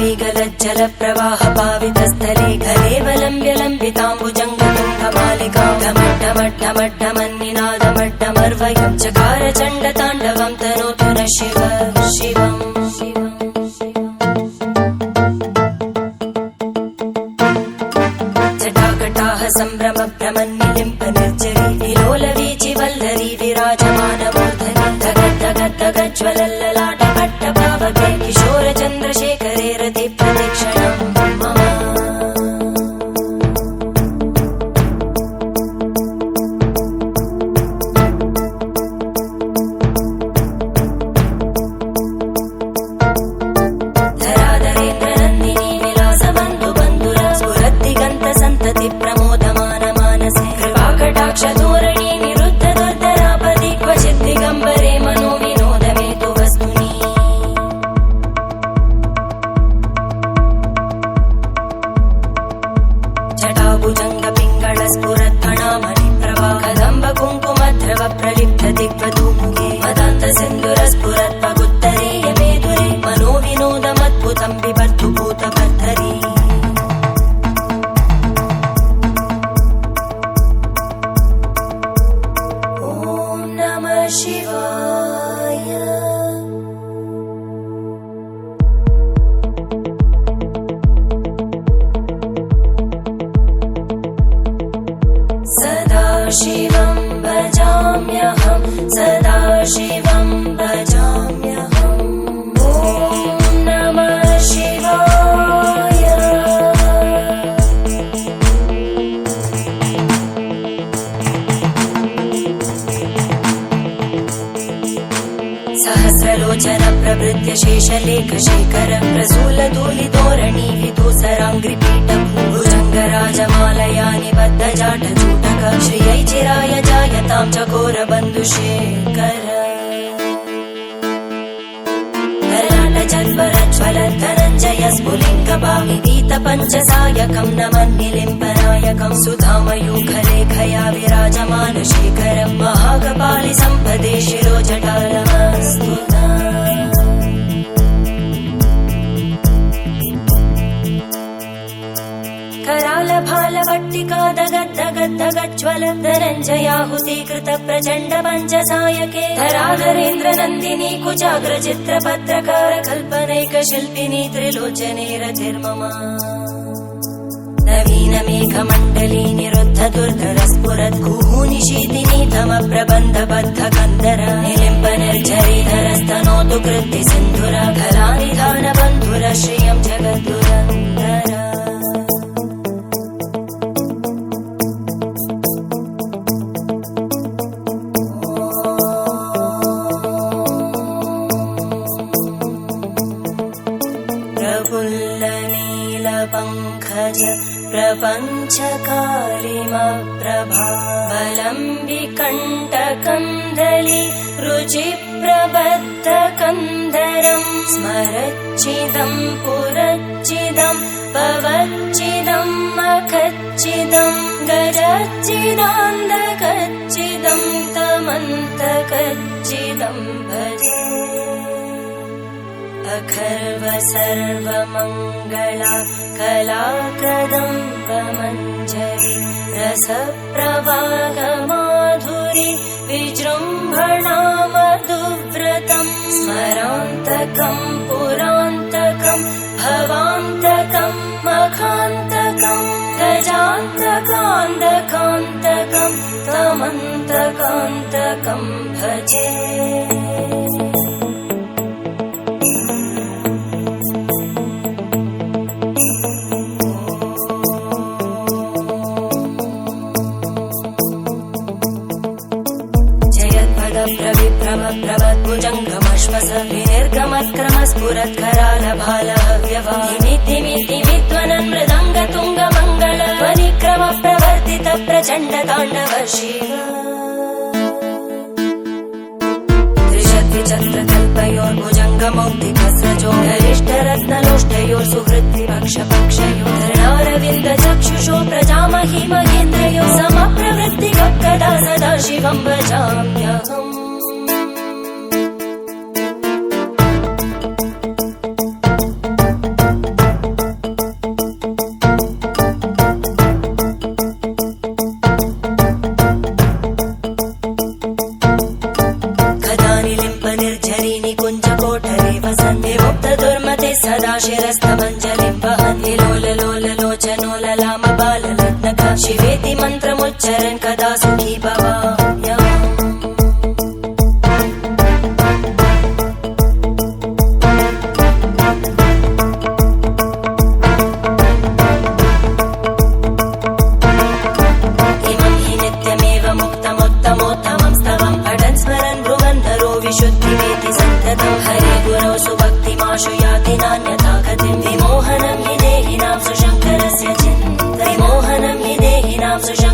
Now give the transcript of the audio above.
वीगलज्जलप्रवाहपावितस्थले कलेवलम्ब्य लम्बिताम्बुजङ्गतुङ्गमालिकां ढमड्ढमड्ढमड्ढमन्निनादमड्ढमर्वयं चकार चण्डताण्डवं तनोतु नः शिव शिवम् जटाकटाह सम्भ्रम भ्रमन्निलिम्प निर्जरी विलोलवीचि वल्लरी विराजमानमूर्धनि धगज्ज्वलल्ललाटपट्टपावके किशोरचन्द्रशेखरे रति प्रदक्षिणं मम धराधरेन्द्रनन्दिनी विलासबन्धुबन्धुर स्फुरद्दिगन्तसन्तति प्रमोदमान मानसे कृपाकटाक्षधोरणी निरुद्ध दुर्धरापदि क्वचित् दिगम्बरे मनो विनोदमेतु वस्तुनि जटाभुजङ्ग पिङ्गळ स्फुरत्फणामणि प्रभा कदम्ब कुङ्कुमद्रव प्रलिप्त दिग्वधूमुखे मदान्त सिन्धुर स्फुरत्पगुत्तरीय मेधुरे मनो विनोदमद्भुतं बिभर्तु भूतभर्धरी ॐ नमः शिवाय सदा शिवं भजाम्यहं सदा शिवं भजाम्यहम् ॐ नमः शिवाय सहस्रलोचन प्रभृत्य शेषलेख शेखर प्रसूलधूलिधोरणि विधूसराङ्घ्रिपीठ भुजङ्गराजमालया निबद्ध जाटचूटक श्रियै चिराय जायतां चकोरबन्धुशेखर ललाटजन्वरज्ज्वल धनञ्जय स्फुलिङ्गभाविनीत पञ्चसायकं नमन्निलिम्पनायकं सुधामयूखलेखया विराजमान शेखरं महाकपालि सम्पदे शिरोजटालमस्तुता करालभालवट्टिका दगद्दगद्दगज्ज्वल धनञ्जयाहुतीकृत प्रचण्ड पञ्चसायके धराधरेन्द्रनन्दिनी कुचाग्रचित्रपत्रकार कल्पनैकशिल्पिनी त्रिलोचने रतिर्मम नवीनमेघमण्डली निरुद्ध दुर्धर स्फुरत् कुहूनिशीतिनी तमप्रबन्धबद्ध कन्दर निलिम्ब निर्झरीधरस्तनोतु कृत्ति सिन्धुर कलानिधान बन्धुर श्रियं जगद्दुरन्दर प्रफुल्लनीलपङ्कज प्रपञ्चकालिमप्रभावलम्बिकण्टकन्दली रुचिप्रबद्धकन्धरं स्मरच्चिदं पुरच्चिदं पवच्चिदं मखच्चिदं गजच्चिदान्धकच्चिदं तमन्तकच्चिदं भजे अखर्व सर्वमङ्गला कलाकदम्बमञ्जरी रसप्रवाहमाधुरी विजृम्भणा मधुव्रतं स्मरान्तकं पुरान्तकं भवान्तकं मखान्तकं गजान्तकान्तकान्तकं तमन्तकान्तकं भजे प्रभद्भुजङ्गमश्वस विनिर्गमत्क्रमस्फुरत्करालभालहव्यवाहिमिद्धिमिद्धिमिध्वनन् मृदङ्गतुङ्गमङ्गल ध्वनिक्रम प्रवर्तित प्रचण्डताण्डव शिव त्रिशद्विचक्रकल्पयोर्भुजङ्गमौक्तिकस्रजो गरिष्ठरत्नलोष्टयोः सुहृद्विपक्षपक्षयोः धरणारविन्दचक्षुषो प्रजामहि महेन्द्रयो समप्रवृत्तिकदा सदा शिवं भजाम्यहम् शङ्करस्तमञ्जलिं वहन्ति लोललोललोचनो ललामबालरत्नका शिवेति मन्त्रमुच्चरन् कदा सुखी भवाम्यहम्। शुद्धिमेति सन्ततं हरे गुरौ सुभक्तिमाशु याति नान्यथा गतिं विमोहनं हि देहिनां सुशङ्करस्य चिन्तनं विमोहनं हि देहिनां सुशङ्करस्य